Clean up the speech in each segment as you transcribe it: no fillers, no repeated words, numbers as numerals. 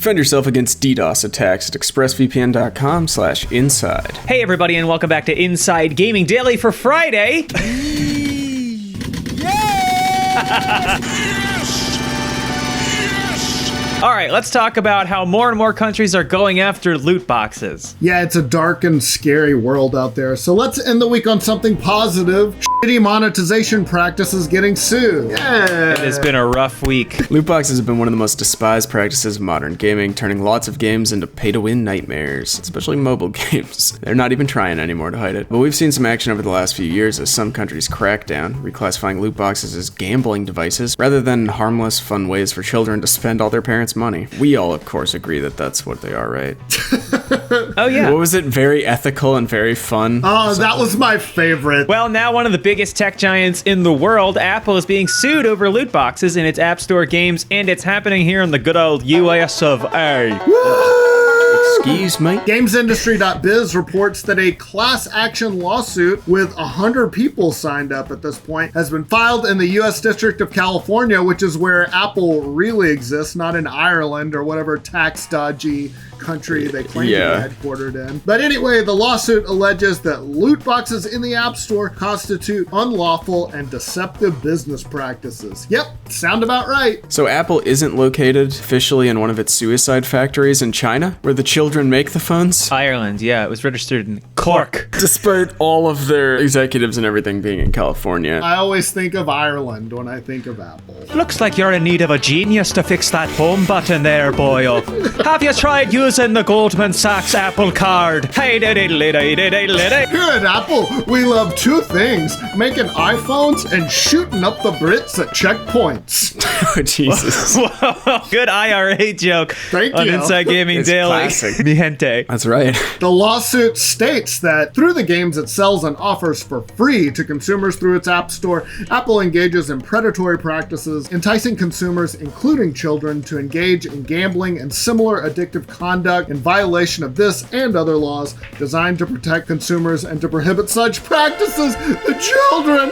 Defend yourself against DDoS attacks at expressvpn.com/inside. Hey everybody, and welcome back to Inside Gaming Daily for Friday. All right, let's talk about how more and more countries are going after loot boxes. Yeah, it's a dark and scary world out there. So let's end the week on something positive. Shitty monetization practices getting sued. Yeah. It has been a rough week. Loot boxes have been one of the most despised practices of modern gaming, turning lots of games into pay-to-win nightmares, especially mobile games. They're not even trying anymore to hide it. But we've seen some action over the last few years as some countries crack down, reclassifying loot boxes as gambling devices, rather than harmless, fun ways for children to spend all their parents' money. We all, of course, agree that that's what they are, right? Oh, yeah. What was it? Very ethical and very fun? Oh, that was my favorite. Well, now one of the biggest tech giants in the world, Apple, is being sued over loot boxes in its App Store games, and it's happening here in the good old US of A. Excuse me? GamesIndustry.biz reports that a class action lawsuit with 100 people signed up at this point has been filed in the U.S. District of California, which is where Apple really exists, not in Ireland or whatever tax dodgy country they claim to be headquartered in. But anyway, the lawsuit alleges that loot boxes in the App Store constitute unlawful and deceptive business practices. Yep, sound about right. So Apple isn't located officially in one of its suicide factories in China, where the children make the phones? Ireland, yeah, it was registered in Cork. Despite all of their executives and everything being in California. I always think of Ireland when I think of Apple. Looks like you're in need of a genius to fix that home button there, boyo. Have you tried using the Goldman Sachs Apple card? Hey, Here at Apple, we love two things: making iPhones and shooting up the Brits at checkpoints. Oh, Jesus. Whoa, good IRA joke. Thank on you. Inside Gaming It's Daily. classic. Mi gente. That's right. The lawsuit states that through the games it sells and offers for free to consumers through its App Store, Apple engages in predatory practices, enticing consumers, including children, to engage in gambling and similar addictive conduct in violation of this and other laws designed to protect consumers and to prohibit such practices. The children.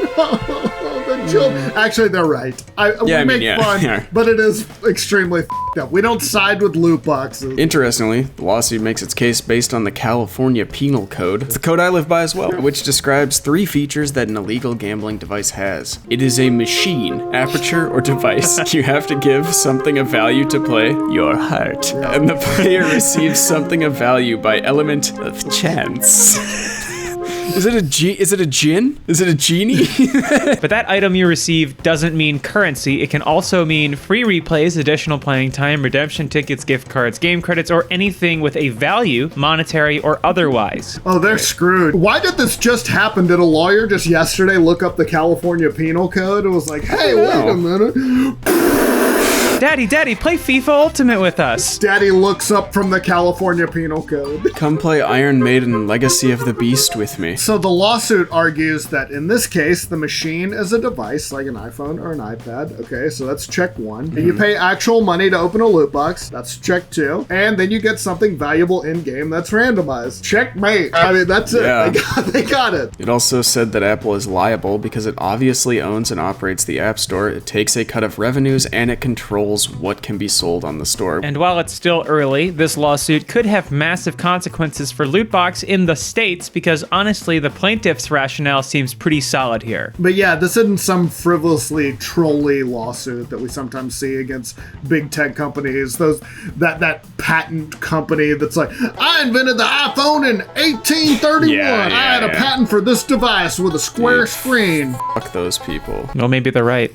The children. Actually, they're right. We make fun, but it is extremely f***ed up. We don't side with loot boxes. Interestingly, the lawsuit makes its case based on the California Penal Code. It's the code I live by as well, which describes 3 features that an illegal gambling device has. It is a machine, aperture, or device. You have to give something of value to play, your heart. And the player receives something of value by element of chance. Is it a gin? Is it a genie? But that item you receive doesn't mean currency. It can also mean free replays, additional playing time, redemption tickets, gift cards, game credits, or anything with a value, monetary or otherwise. Oh, they're screwed. Why did this just happen? Did a lawyer just yesterday look up the California Penal Code and was like, hey, wait a minute. Daddy, play FIFA Ultimate with us. Daddy looks up from the California Penal Code. Come play Iron Maiden Legacy of the Beast with me. So the lawsuit argues that in this case, the machine is a device like an iPhone or an iPad. Okay, so that's check 1. And you pay actual money to open a loot box. That's check 2. And then you get something valuable in-game that's randomized. Checkmate. I mean, that's it. Yeah. They got it. It also said that Apple is liable because it obviously owns and operates the App Store, it takes a cut of revenues, and it controls what can be sold on the store. And while it's still early, this lawsuit could have massive consequences for Lootbox in the States because honestly, the plaintiff's rationale seems pretty solid here. But yeah, this isn't some frivolously trolly lawsuit that we sometimes see against big tech companies. That patent company that's like, I invented the iPhone in 1831. I had a patent for this device with a square screen. Fuck those people. Well, maybe they're right.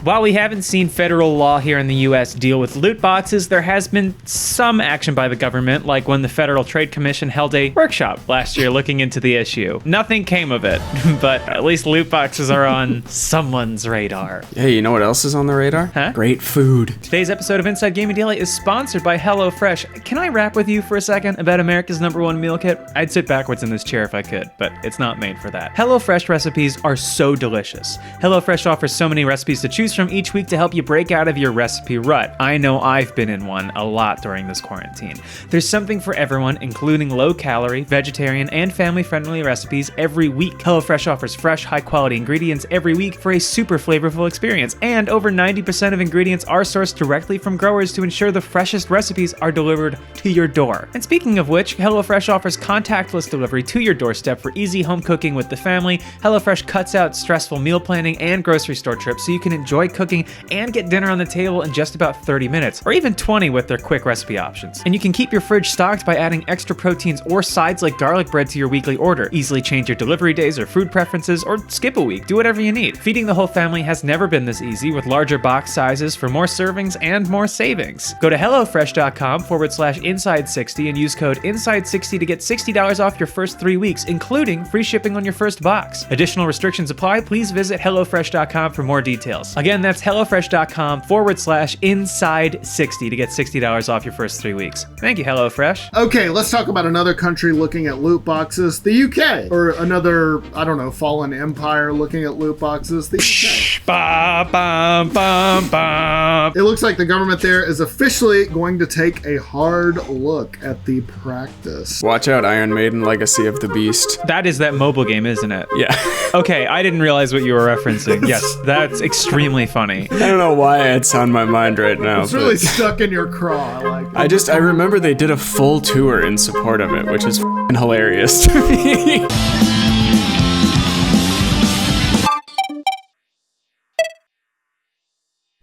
While we haven't seen federal law here in the US deal with loot boxes, there has been some action by the government, like when the Federal Trade Commission held a workshop last year looking into the issue. Nothing came of it, but at least loot boxes are on someone's radar. Hey, you know what else is on the radar? Huh? Great food. Today's episode of Inside Gaming Daily is sponsored by HelloFresh. Can I rap with you for a second about America's #1 meal kit? I'd sit backwards in this chair if I could, but it's not made for that. HelloFresh recipes are so delicious. HelloFresh offers so many recipes to choose from each week to help you break out of your recipe rut. I know I've been in one a lot during this quarantine. There's something for everyone, including low-calorie, vegetarian, and family-friendly recipes every week. HelloFresh offers fresh, high-quality ingredients every week for a super flavorful experience, and over 90% of ingredients are sourced directly from growers to ensure the freshest recipes are delivered to your door. And speaking of which, HelloFresh offers contactless delivery to your doorstep for easy home cooking with the family. HelloFresh cuts out stressful meal planning and grocery store trips so you can enjoy cooking and get dinner on the table in just about 30 minutes, or even 20 with their quick recipe options. And you can keep your fridge stocked by adding extra proteins or sides like garlic bread to your weekly order. Easily change your delivery days or food preferences, or skip a week. Do whatever you need. Feeding the whole family has never been this easy with larger box sizes for more servings and more savings. Go to HelloFresh.com/inside60 and use code inside60 to get $60 off your first 3 weeks, including free shipping on your first box. Additional restrictions apply. Please visit HelloFresh.com for more details. Again, that's HelloFresh.com/inside60 to get $60 off your first 3 weeks. Thank you, HelloFresh. Okay, let's talk about another country looking at loot boxes, the UK. Or another, I don't know, fallen empire looking at loot boxes, the UK. Ba, bum, bum, bum. It looks like the government there is officially going to take a hard look at the practice. Watch out, Iron Maiden Legacy of the Beast. That is that mobile game, isn't it? Yeah. Okay, I didn't realize what you were referencing. Yes, that's extremely funny. I don't know why it's on my mind right now. It's really stuck in your craw. I like it. I remember they did a full tour in support of it, which is f***ing hilarious to me.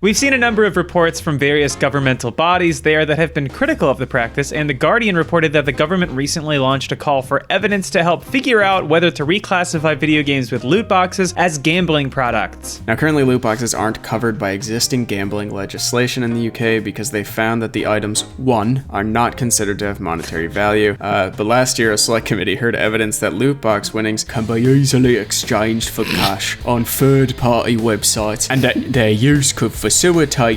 We've seen a number of reports from various governmental bodies there that have been critical of the practice, and The Guardian reported that the government recently launched a call for evidence to help figure out whether to reclassify video games with loot boxes as gambling products. Now, currently loot boxes aren't covered by existing gambling legislation in the UK because they found that the items, 1, are not considered to have monetary value, but last year a select committee heard evidence that loot box winnings can be easily exchanged for cash on third-party websites, and that their use could facilitate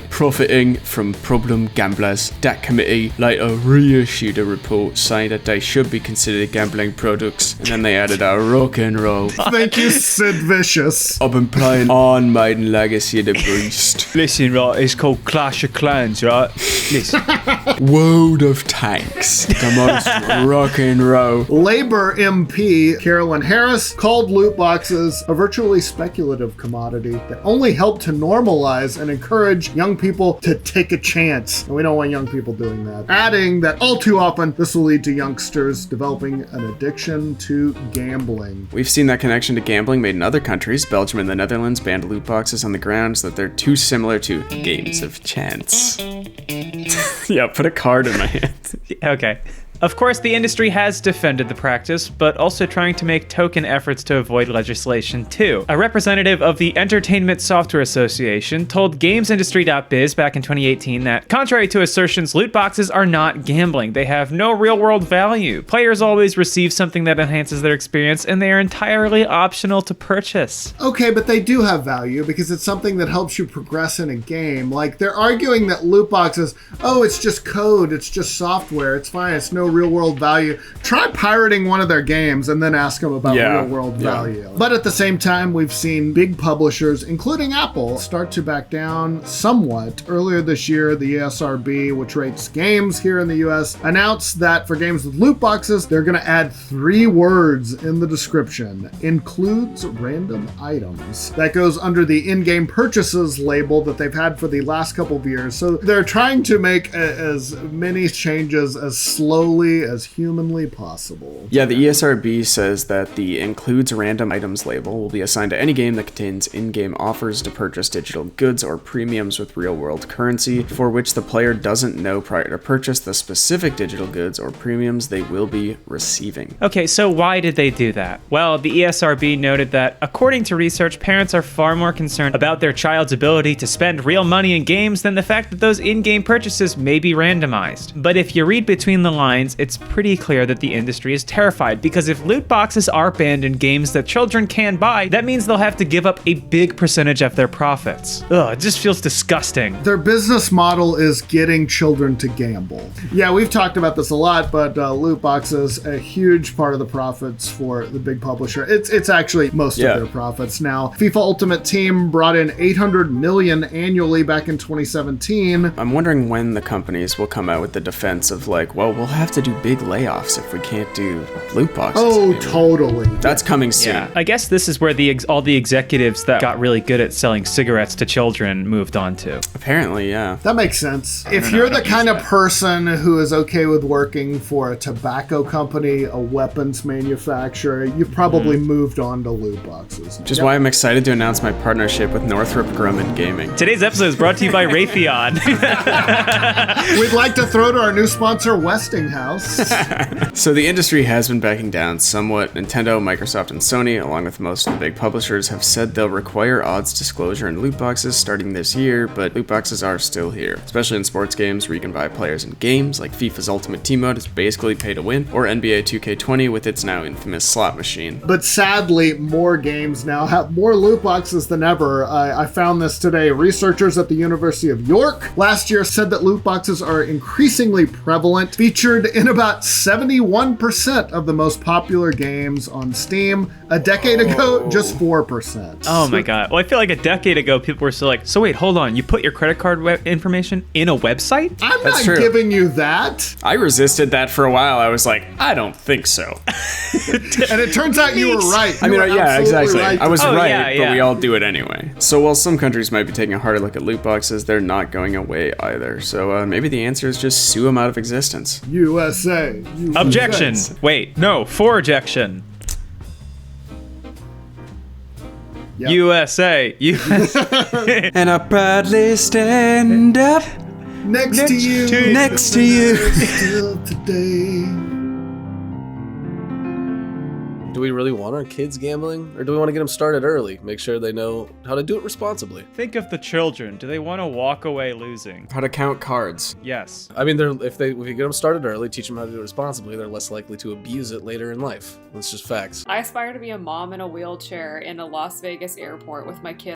profiting from problem gamblers. That committee later reissued a report saying that they should be considered gambling products, and then they added a rock and roll. Thank you, Sid Vicious. I've been playing Iron Maiden Legacy of the Beast. Listen, right, it's called Clash of Clans, right? Listen. World of Tanks. The most rock and roll. Labour MP Carolyn Harris called loot boxes a virtually speculative commodity that only help to normalize and encourage young people to take a chance. And we don't want young people doing that. Adding that all too often, this will lead to youngsters developing an addiction to gambling. We've seen that connection to gambling made in other countries. Belgium and the Netherlands banned loot boxes on the grounds that they're too similar to games of chance. Yeah, put a card in my hand. Okay. Of course, the industry has defended the practice, but also trying to make token efforts to avoid legislation too. A representative of the Entertainment Software Association told GamesIndustry.biz back in 2018 that, contrary to assertions, loot boxes are not gambling. They have no real-world value. Players always receive something that enhances their experience, and they are entirely optional to purchase. Okay, but they do have value because it's something that helps you progress in a game. Like, they're arguing that loot boxes, oh, it's just code, it's just software, it's fine, it's no real world value. Try pirating one of their games and then ask them about real world value. But at the same time, we've seen big publishers, including Apple, start to back down somewhat. Earlier this year, the ESRB, which rates games here in the US, announced that for games with loot boxes, they're going to add 3 words in the description. Includes random items. That goes under the in-game purchases label that they've had for the last couple of years. So they're trying to make as many changes as slowly as humanly possible. Yeah, the ESRB says that the includes random items label will be assigned to any game that contains in-game offers to purchase digital goods or premiums with real-world currency, for which the player doesn't know prior to purchase the specific digital goods or premiums they will be receiving. Okay, so why did they do that? Well, the ESRB noted that, according to research, parents are far more concerned about their child's ability to spend real money in games than the fact that those in-game purchases may be randomized. But if you read between the lines, points, it's pretty clear that the industry is terrified, because if loot boxes are banned in games that children can buy, that means they'll have to give up a big percentage of their profits. Ugh, it just feels disgusting. Their business model is getting children to gamble. Yeah, we've talked about this a lot, but loot boxes, a huge part of the profits for the big publisher. It's actually most of their profits now. FIFA Ultimate Team brought in $800 million annually back in 2017. I'm wondering when the companies will come out with the defense of like, well, we'll have to do big layoffs if we can't do loot boxes. Oh, anymore. totally. That's coming soon. Yeah, I guess this is where all the executives that got really good at selling cigarettes to children moved on to. Apparently, yeah. That makes sense. If you're the kind of person who is okay with working for a tobacco company, a weapons manufacturer, you've probably moved on to loot boxes. Which is why I'm excited to announce my partnership with Northrop Grumman Gaming. Today's episode is brought to you by Raytheon. We'd like to throw to our new sponsor, Westinghouse. So the industry has been backing down somewhat. Nintendo, Microsoft, and Sony, along with most of the big publishers, have said they'll require odds disclosure in loot boxes starting this year, but loot boxes are still here, especially in sports games where you can buy players in games like FIFA's Ultimate Team Mode is basically pay to win, or NBA 2K20 with its now infamous slot machine. But sadly, more games now have more loot boxes than ever. I found this today. Researchers at the University of York last year said that loot boxes are increasingly prevalent, featured in about 71% of the most popular games on Steam. A decade ago, just 4%. Oh my god. Well, I feel like a decade ago, people were still like, so wait, hold on, you put your credit card information in a website? I'm That's not true. giving you that. I resisted that for a while. I was like, I don't think so. And it turns out you were right. I mean, You were yeah, absolutely exactly. right. I was right, yeah. but we all do it anyway. So while some countries might be taking a harder look at loot boxes, they're not going away either. So maybe the answer is just sue them out of existence. USA. Objection. Wait, no, for ejection. Yep. USA. And I proudly stand up Next to you. next to you. Still today. Do we really want our kids gambling? Or do we want to get them started early? Make sure they know how to do it responsibly. Think of the children. Do they want to walk away losing? How to count cards. Yes. I mean, if you get them started early, teach them how to do it responsibly, they're less likely to abuse it later in life. That's just facts. I aspire to be a mom in a wheelchair in a Las Vegas airport with my kids.